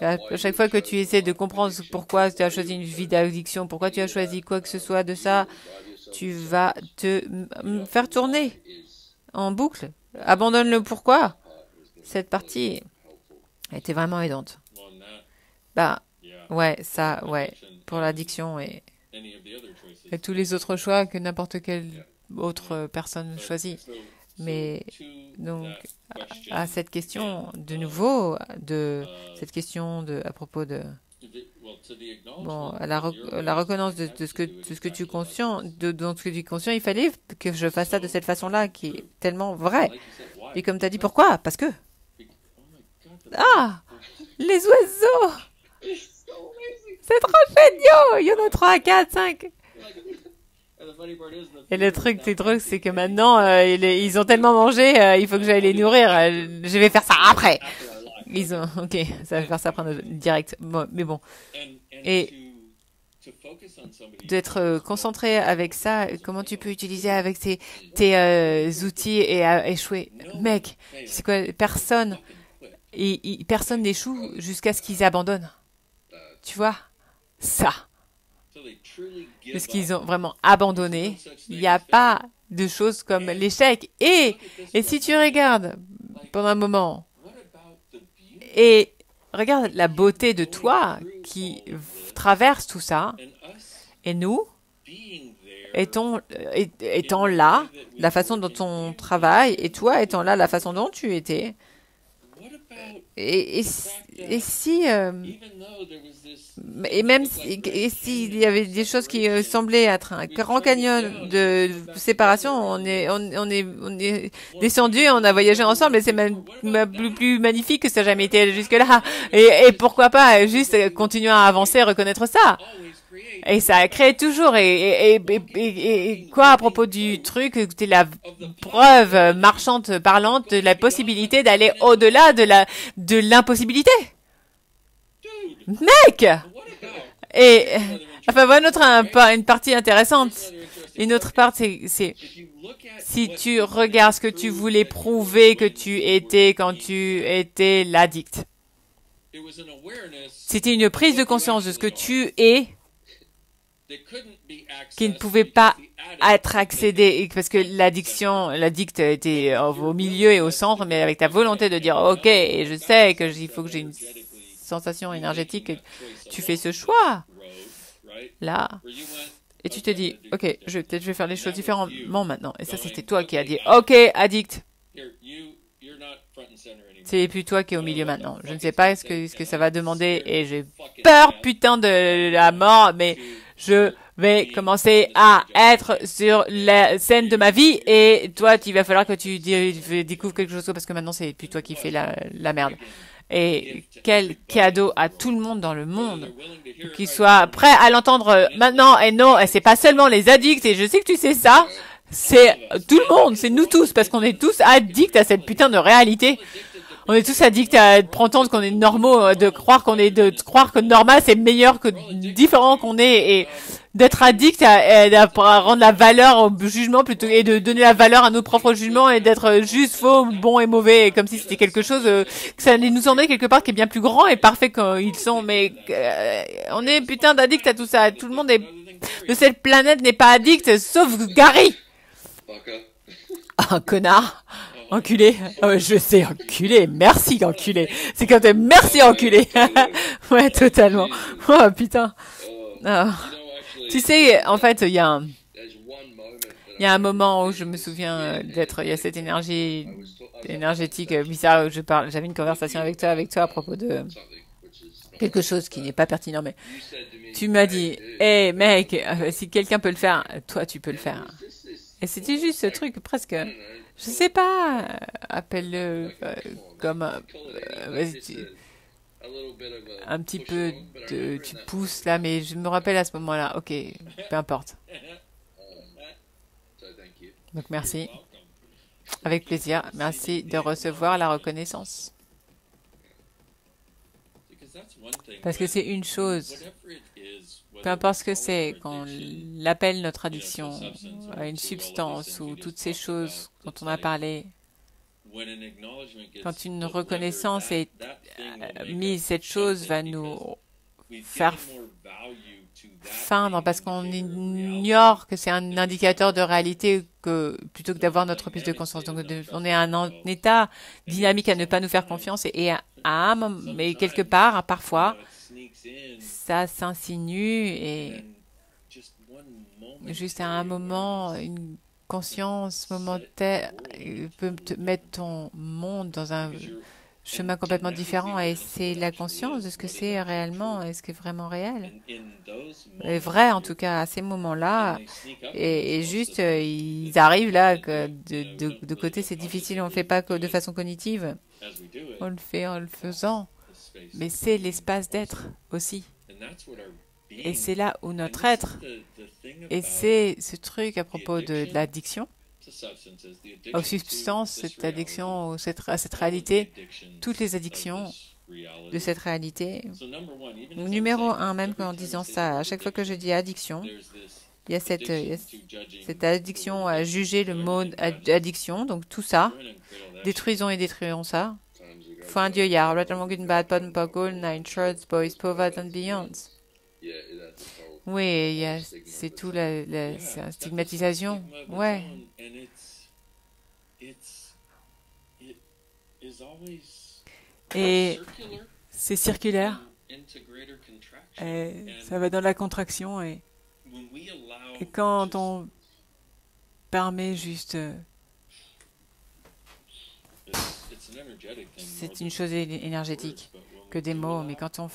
À chaque fois que tu essaies de comprendre pourquoi tu as choisi une vie d'addiction, pourquoi tu as choisi quoi que ce soit de ça, tu vas te faire tourner en boucle. Abandonne le pourquoi. Cette partie était vraiment aidante. Bah, ouais, ça, ouais, pour l'addiction et tous les autres choix que n'importe quelle autre personne choisit. Mais donc, à cette question, de nouveau, cette question à propos de, bon, à la reconnaissance de ce que tu es conscient, dont ce que tu es conscient, il fallait que je fasse ça de cette façon-là, qui est tellement vrai. Et comme tu as dit, pourquoi? Parce que, ah, les oiseaux! C'est trop génial! Il y en a 3, 4, 5. Et le truc, c'est que maintenant, ils ont tellement mangé, il faut que j'aille les nourrir. Je vais faire ça après. Ok, ça va faire ça après direct. Bon, mais bon. Et d'être concentré avec ça, comment tu peux utiliser avec tes outils et échouer? Mec, c'est quoi? Personne n'échoue jusqu'à ce qu'ils abandonnent. Tu vois? Ça. Parce qu'ils ont vraiment abandonné. Il n'y a pas de choses comme l'échec. Et si tu regardes pendant un moment, et regarde la beauté de toi qui traverse tout ça, et nous, étant là, la façon dont on travaille, et toi étant là, la façon dont tu étais, et si et même s'il y avait des choses qui semblaient être un grand canyon de séparation, on est descendu, on a voyagé ensemble et c'est même plus magnifique que ça n'a jamais été jusque-là. Et pourquoi pas juste continuer à avancer et reconnaître ça. Et ça a créé toujours. Et quoi à propos du truc, c'est la preuve marchande parlante de la possibilité d'aller au-delà de l'impossibilité. Mec! Et enfin, voilà une partie intéressante. Une autre partie, c'est si tu regardes ce que tu voulais prouver que tu étais quand tu étais l'addict. C'était une prise de conscience de ce que tu es qui ne pouvait pas être accédé parce que l'addict était au milieu et au centre, mais avec ta volonté de dire ok, et je sais que il faut que j'ai une sensation énergétique, tu fais ce choix là et tu te dis ok, peut-être je vais faire les choses différemment maintenant. Et ça, c'était toi qui as dit ok, addict, c'est plus toi qui es au milieu maintenant. Je ne sais pas ce que ça va demander et j'ai peur putain de la mort, mais je vais commencer à être sur la scène de ma vie et toi, il va falloir que tu découvres quelque chose parce que maintenant, c'est plus toi qui fais la merde. Et quel cadeau à tout le monde dans le monde qui soit prêt à l'entendre maintenant. Et non, c'est pas seulement les addicts, et je sais que tu sais ça, c'est tout le monde, c'est nous tous, parce qu'on est tous addicts à cette putain de réalité. On est tous addicts à prétendre qu'on est normaux, de croire que normal c'est meilleur que différent qu'on est, et d'être addict à rendre la valeur au jugement plutôt, et de donner la valeur à nos propres jugements et d'être juste faux, bon et mauvais, comme si c'était quelque chose que ça nous en est quelque part qui est bien plus grand et parfait qu'ils sont. Mais on est putain d'addict à tout ça. Tout le monde de cette planète n'est pas addict, sauf Gary. Un connard. Enculé. Oh, je sais, enculé. Merci, enculé. C'est quand même merci, enculé. Ouais, totalement. Oh, putain. Oh. Tu sais, en fait, il y a un moment où je me souviens il y a cette énergétique bizarre où j'avais une conversation avec toi à propos de quelque chose qui n'est pas pertinent, mais tu m'as dit, hey mec, si quelqu'un peut le faire, toi tu peux le faire. Et c'était juste ce truc presque, je sais pas, appelle-le comme vas-y, un petit peu de, tu pousses là, mais je me rappelle à ce moment-là, ok, peu importe. Donc merci, avec plaisir, merci de recevoir la reconnaissance. Parce que c'est une chose, peu importe ce que c'est, qu'on l'appelle notre addiction à une substance ou toutes ces choses dont on a parlé, quand une reconnaissance est mise, cette chose va nous faire feindre parce qu'on ignore que c'est un indicateur de réalité plutôt que d'avoir notre prise de conscience. Donc on est un état dynamique à ne pas nous faire confiance mais quelque part, parfois, ça s'insinue et juste à un moment, une conscience momentaire peut te mettre ton monde dans un chemin complètement différent et c'est la conscience de ce que c'est réellement, est-ce que c'est vraiment réel? Et vrai en tout cas à ces moments-là et juste ils arrivent là que de côté c'est difficile, on le fait pas de façon cognitive, on le fait en le faisant, mais c'est l'espace d'être aussi. Et c'est là où notre être, et c'est ce truc à propos de l'addiction, aux substances, cette addiction, à cette réalité, toutes les addictions de cette réalité. Numéro un, même en disant ça, à chaque fois que je dis addiction, il y a cette addiction à juger le mot addiction, donc tout ça, détruisons et détruisons ça. Find your yard, red and good, bad, bottom, gold, nine shirts, boys, poverty and beyond. Oui, c'est tout la stigmatisation. Ouais. Et c'est circulaire. Et ça va dans la contraction. Et quand on permet juste... c'est une chose énergétique que des mots, mais quand on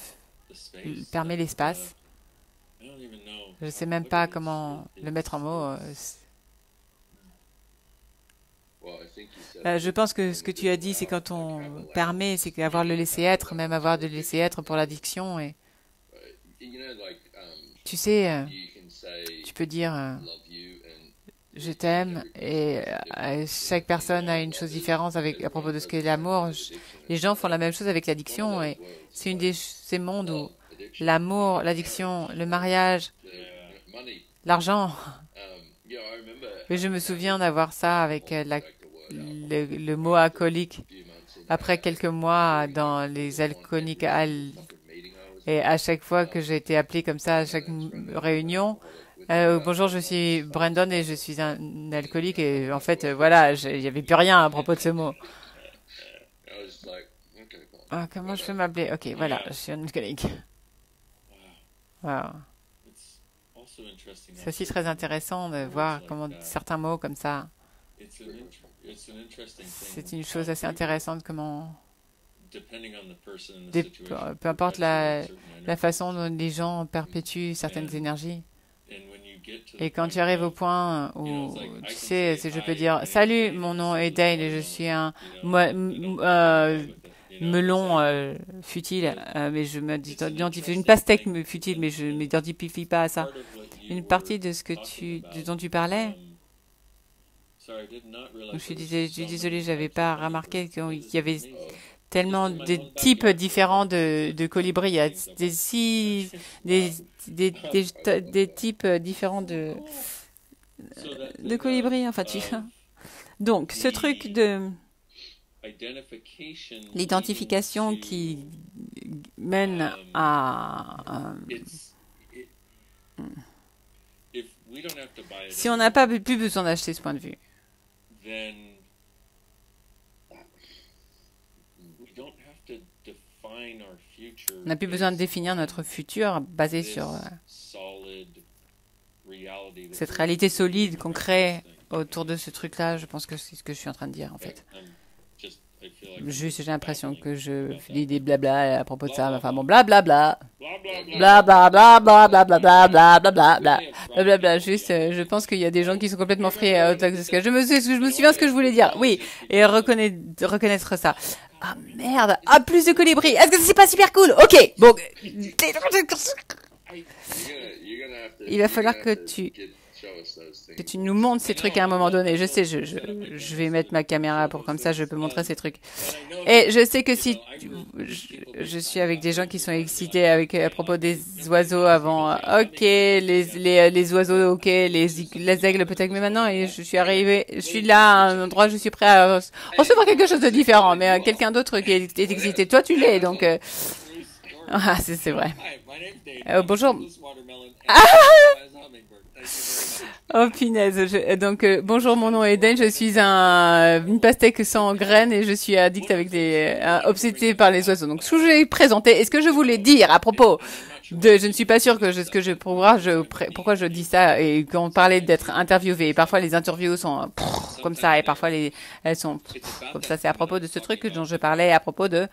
permet l'espace, je ne sais même pas comment le mettre en mots. Je pense que ce que tu as dit, c'est quand on permet, c'est avoir le laisser-être, même avoir de laisser-être pour l'addiction. Et tu sais, tu peux dire je t'aime et chaque personne a une chose différente à propos de ce qu'est l'amour. Les gens font la même chose avec l'addiction et c'est une des ces mondes où l'amour, l'addiction, le mariage, l'argent. Et je me souviens d'avoir ça avec le mot alcoolique. Après quelques mois dans les alcooliques et à chaque fois que j'ai été appelée comme ça à chaque réunion, bonjour, je suis Brandon et je suis un alcoolique et en fait voilà, il n'y avait plus rien à propos de ce mot. Ah, comment je peux m'appeler? Ok, voilà, je suis un alcoolique. Wow. C'est aussi très intéressant de voir comment certains mots comme ça. C'est une chose assez intéressante comment, peu importe la façon dont les gens perpétuent certaines énergies. Et quand tu arrives au point où, tu sais, je peux dire, salut, mon nom est Dale et je suis un melon futile, mais je m'identifie, une pastèque futile, mais je ne m'identifie pas à ça. Une partie de ce que dont tu parlais, je suis désolé, j'avais pas remarqué qu'il y avait tellement de types différents de colibris. Il y a des types différents de colibris. Enfin, donc, ce truc de l'identification qui mène à... si on n'a pas plus besoin d'acheter ce point de vue, on n'a plus besoin de définir notre futur basé sur cette réalité solide qu'on crée autour de ce truc-là. Je pense que c'est ce que je suis en train de dire, en fait. Juste, j'ai l'impression que je dis des blabla à propos de ça. Enfin bon, blablabla. Blablabla, blablabla, blablabla, blablabla. Juste, je pense qu'il y a des gens qui sont complètement frais à de ce que je me souviens ce que je voulais dire. Oui, et reconnaître ça. Ah merde, ah plus de colibris. Est-ce que c'est pas super cool? Ok, bon. Il va falloir que tu nous montres ces trucs à un moment donné. Je sais, je vais mettre ma caméra pour comme ça, je peux montrer ces trucs. Et je sais que si je suis avec des gens qui sont excités à propos des oiseaux avant. Ok, les oiseaux, ok, les aigles peut-être, mais maintenant, et je suis là à un endroit, je suis prêt à recevoir quelque chose de différent, mais quelqu'un d'autre qui est excité. Toi, tu l'es, donc. Ah, c'est vrai. Bonjour. Ah oh punaise. Bonjour, mon nom est Eden. Je suis une pastèque sans graines et je suis addict avec obsédé par les oiseaux. Donc, ce que j'ai présenté, est-ce que je voulais dire à propos je ne suis pas sûre que pourquoi je dis ça et quand on parlait d'être interviewé. Et parfois, les interviews sont comme ça et parfois elles sont comme ça. C'est à propos de ce truc dont je parlais à propos de.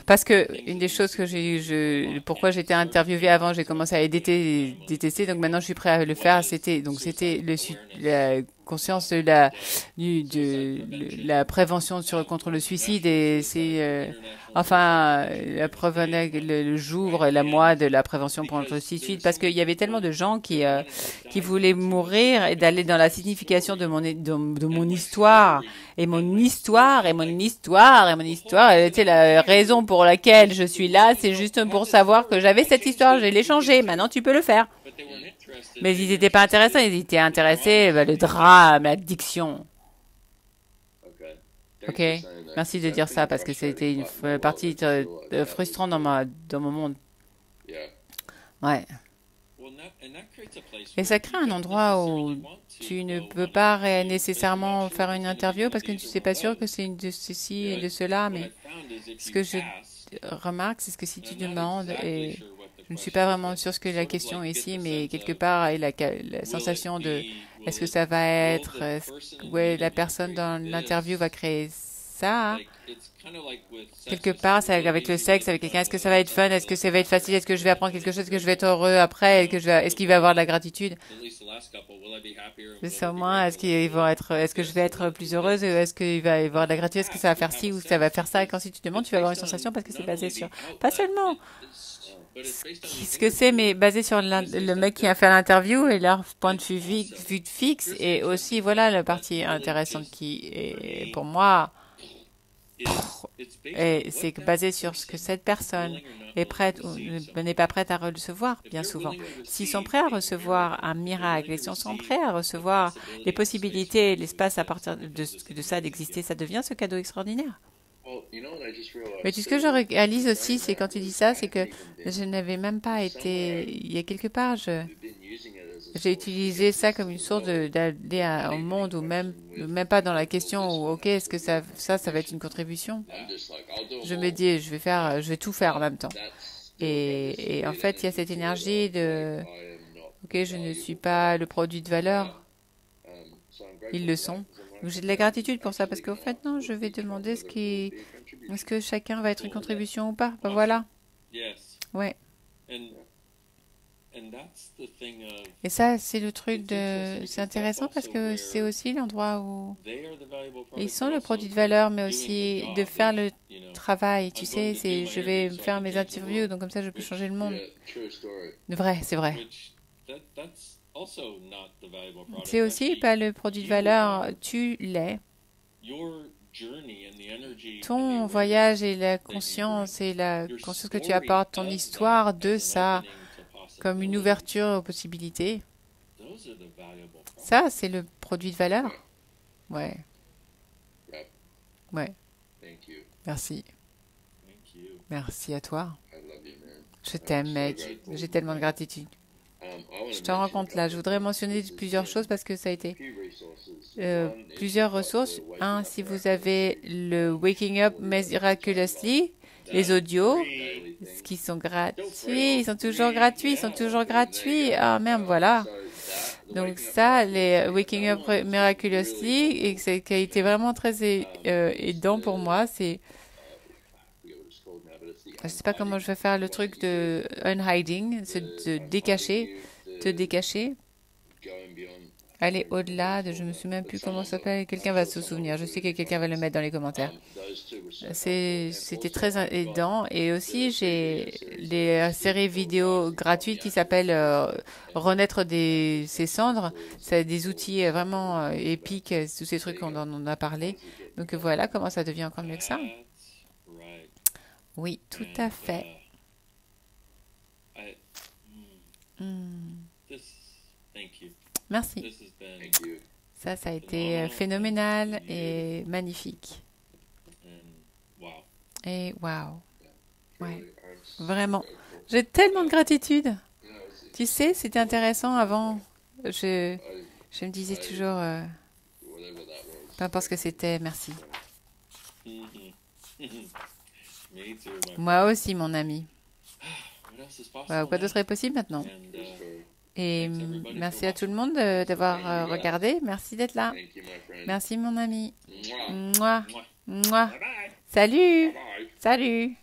Parce que une des choses que pourquoi j'étais interviewée avant, j'ai commencé à détester, donc maintenant je suis prêt à le faire. C'était la conscience de la prévention contre le suicide et c'est la preuve le jour et la mois de la prévention contre le suicide parce qu'il y avait tellement de gens qui voulaient mourir et d'aller dans la signification de mon histoire et mon histoire et mon histoire et mon histoire. Elle était la raison pour laquelle je suis là, c'est juste pour savoir que j'avais cette histoire, je l'ai changée. Maintenant tu peux le faire. Mais ils n'étaient pas intéressants, ils étaient intéressés le drame, l'addiction. Ok, merci de dire ça parce que c'était une partie frustrante dans mon monde. Ouais. Et ça crée un endroit où tu ne peux pas nécessairement faire une interview parce que tu n'es pas sûr que c'est de ceci et de cela, mais ce que je remarque, c'est que si tu demandes et je ne suis pas vraiment sûre ce que la question est ici, mais quelque part, la sensation de est-ce que ça va être, la personne dans l'interview va créer ça. Quelque part, c'est avec le sexe, avec quelqu'un. Est-ce que ça va être fun? Est-ce que ça va être facile? Est-ce que je vais apprendre quelque chose? Est-ce que je vais être heureux après? Est-ce qu'il va avoir de la gratitude? C'est au moins, est-ce que je vais être plus heureuse? Est-ce qu'il va y avoir de la gratitude? Est-ce que ça va faire ci ou ça va faire ça? Et quand si tu demandes, tu vas avoir une sensation parce que c'est basé sur, pas seulement ce que c'est, mais basé sur le mec qui a fait l'interview et leur point de vue fixe. Et aussi, voilà la partie intéressante qui est, pour moi, et c'est basé sur ce que cette personne est prête ou n'est pas prête à recevoir, bien souvent. S'ils sont prêts à recevoir un miracle, et s'ils sont prêts à recevoir les possibilités, l'espace à partir de ça d'exister, ça devient ce cadeau extraordinaire. Mais tout ce que je réalise aussi, c'est quand tu dis ça, c'est que je n'avais même pas été, il y a quelque part, j'ai utilisé ça comme une source d'aller au monde ou même pas dans la question où, ok, est-ce que ça va être une contribution? Je me dis, je vais tout faire en même temps. Et en fait, il y a cette énergie de, ok, je ne suis pas le produit de valeur. Ils le sont. Donc j'ai de la gratitude pour ça parce qu'au fait, non, je vais demander est-ce que chacun va être une contribution ou pas? Ben voilà. Ouais. Et ça, c'est le truc c'est intéressant parce que c'est aussi l'endroit où ils sont le produit de valeur, mais aussi de faire le travail. Tu sais, je vais faire mes interviews, donc comme ça, je peux changer le monde. C'est vrai. C'est aussi pas le produit de valeur, tu l'es. Ton voyage et la conscience que tu apportes, ton histoire de ça, comme une ouverture aux possibilités. Ça, c'est le produit de valeur. Ouais. Ouais. Merci. Merci à toi. Je t'aime, mec. J'ai tellement de gratitude. Je te rends compte là. Je voudrais mentionner plusieurs choses parce que ça a été plusieurs ressources. Un, si vous avez le Waking Up Miraculously, les audios, qui sont gratuits. Ils sont toujours gratuits. Ah merde, voilà. Donc ça, les Waking Up Miraculously, et ce qui a été vraiment très aidant pour moi, c'est, je sais pas comment je vais faire le truc de unhiding, de décacher, te décacher, aller au-delà de, je me souviens plus comment ça s'appelle, quelqu'un va se souvenir, je sais que quelqu'un va le mettre dans les commentaires. C'était très aidant. Et aussi, j'ai les séries vidéo gratuites qui s'appellent Renaître ses cendres. C'est des outils vraiment épiques, tous ces trucs qu'on en a parlé. Donc voilà comment ça devient encore mieux que ça. Oui, tout à fait. Merci. Ça a été phénoménal et magnifique. Et waouh. Ouais, vraiment. J'ai tellement de gratitude. Tu sais, c'était intéressant avant. Je me disais toujours, peu importe ce que c'était, merci. Moi aussi, mon ami. Quoi d'autre est possible maintenant? Et merci à tout le monde d'avoir regardé. Merci d'être là. Merci, mon ami. Mouah. Mouah. Salut. Salut.